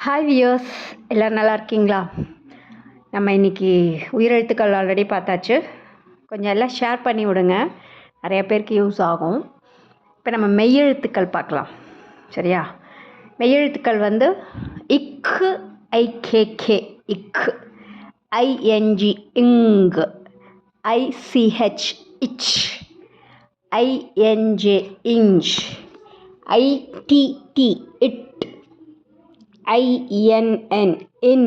Hi wears, எல்லோரும் நல்லா இருக்கீங்களா? நம்ம இன்றைக்கி உயிரெழுத்துக்கள் ஆல்ரெடி பார்த்தாச்சு. கொஞ்சம் எல்லாம் ஷேர் பண்ணி விடுங்க, நிறைய பேருக்கு யூஸ் ஆகும். இப்போ நம்ம மெய்யெழுத்துக்கள் பார்க்கலாம், சரியா? மெய்யெழுத்துக்கள் வந்து இக்கு, ஐகேகே இக்கு, ஐஎன்ஜி இங்கு, ஐசிஹெச் இச், INJ inch, IDD it, INN in,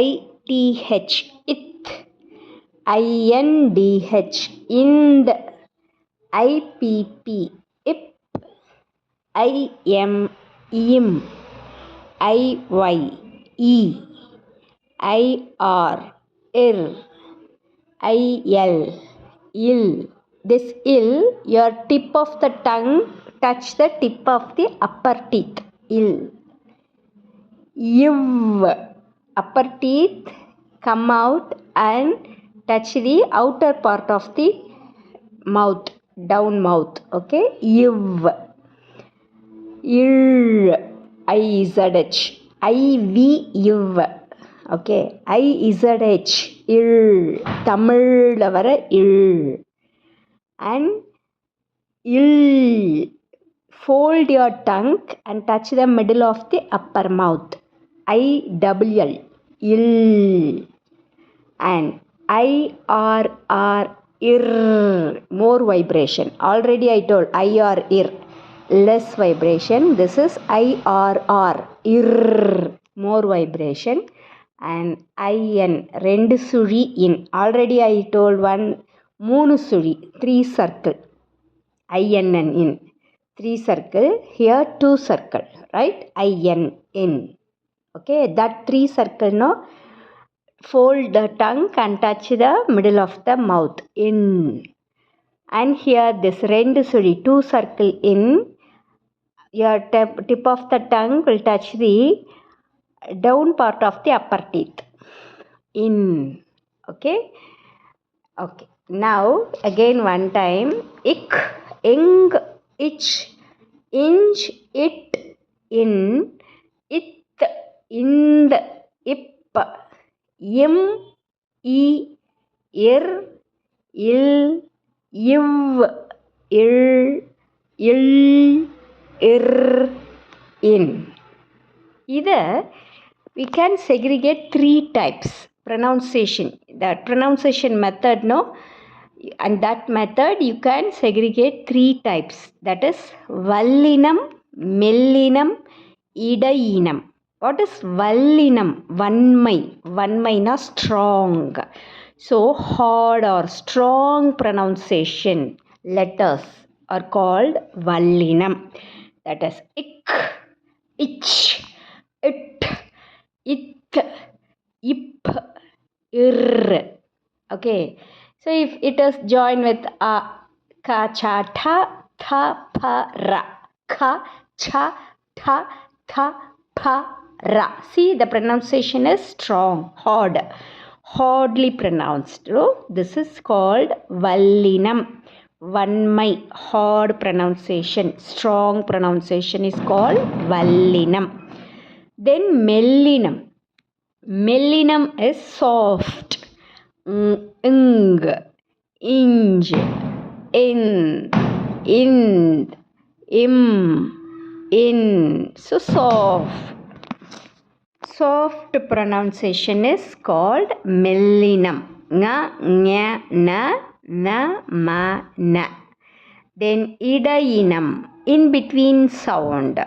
ITH it, INDH ind, IPP ip, IM im, IY e, IR ir, IL il. This ill, your tip of the tongue touch the tip of the upper teeth. Ill. Iv, upper teeth come out and touch the outer part of the mouth, down mouth, okay? Iv. Ir, IZH, IV iv, okay? IZH, ir, தமிழ்ல வர இல். And ill, fold your tongue and touch the middle of the upper mouth. ILL, ill. And IRR, ir, more vibration. Already I told IR, ir, less vibration. This is IRR, ir, more vibration. And IN, rendu suri in. Already I told one, moonu suri, 3 circle. INN in, 3 circle. Here 2 circle, right? IN in. Okay, that 3 circle, no? Fold the tongue and touch the middle of the mouth, in. And here this rendu suri, 2 circle in. Your tip of the tongue will touch the down part of the upper teeth, in. Okay. Okay, now again one time. Ik, ing, ich, inch, it, in, it, ind, ip, im, I, ir, il, iv, il, ill, ir, in. Either we can segregate 3 types pronunciation. That pronunciation method, no? And that method you can segregate 3 types. That is vallinam, mellinam, idayinam. What is vallinam? Vanmai. Vanmai na strong. So hard or strong pronunciation letters are called vallinam. That is ik, ich, it, it, ip, ir. Okay. So if it is joined with a, ka, cha, tha, tha, pa, ra, ka, cha, tha, tha, pa, ra. See, the pronunciation is strong, hard, hardly pronounced. So this is called vallinam. Vanmai, hard pronunciation, strong pronunciation is called vallinam. Then mellinam. Mellinam is soft. Ing, inj, in, ind, im, in. So soft. Soft pronunciation is called mellinam. Nga, nya, na, ma, na. Then idayinam, in between sound.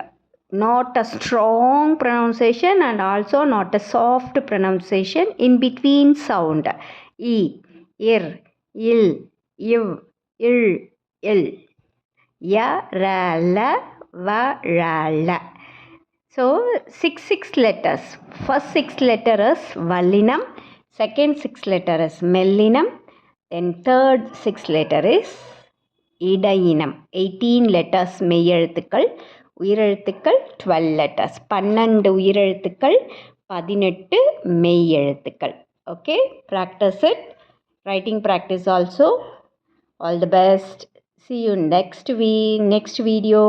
Not a strong pronunciation and also not a soft pronunciation, in between sound. I, ir, il, iv, il, il. Ya, ra, la, va, ra, la. So 6 letters. First 6 letter is vallinam. Second 6 letter is mellinam. Then third 6 letter is idayinam. 18 letters மெய்யெழுத்துக்கள். உயிரெழுத்துக்கள் 12 letters. 12 உயிரெழுத்துக்கள், 18 மெய்யெழுத்துக்கள். Okay, practice it. Writing practice also. All the best. See you next week, next video.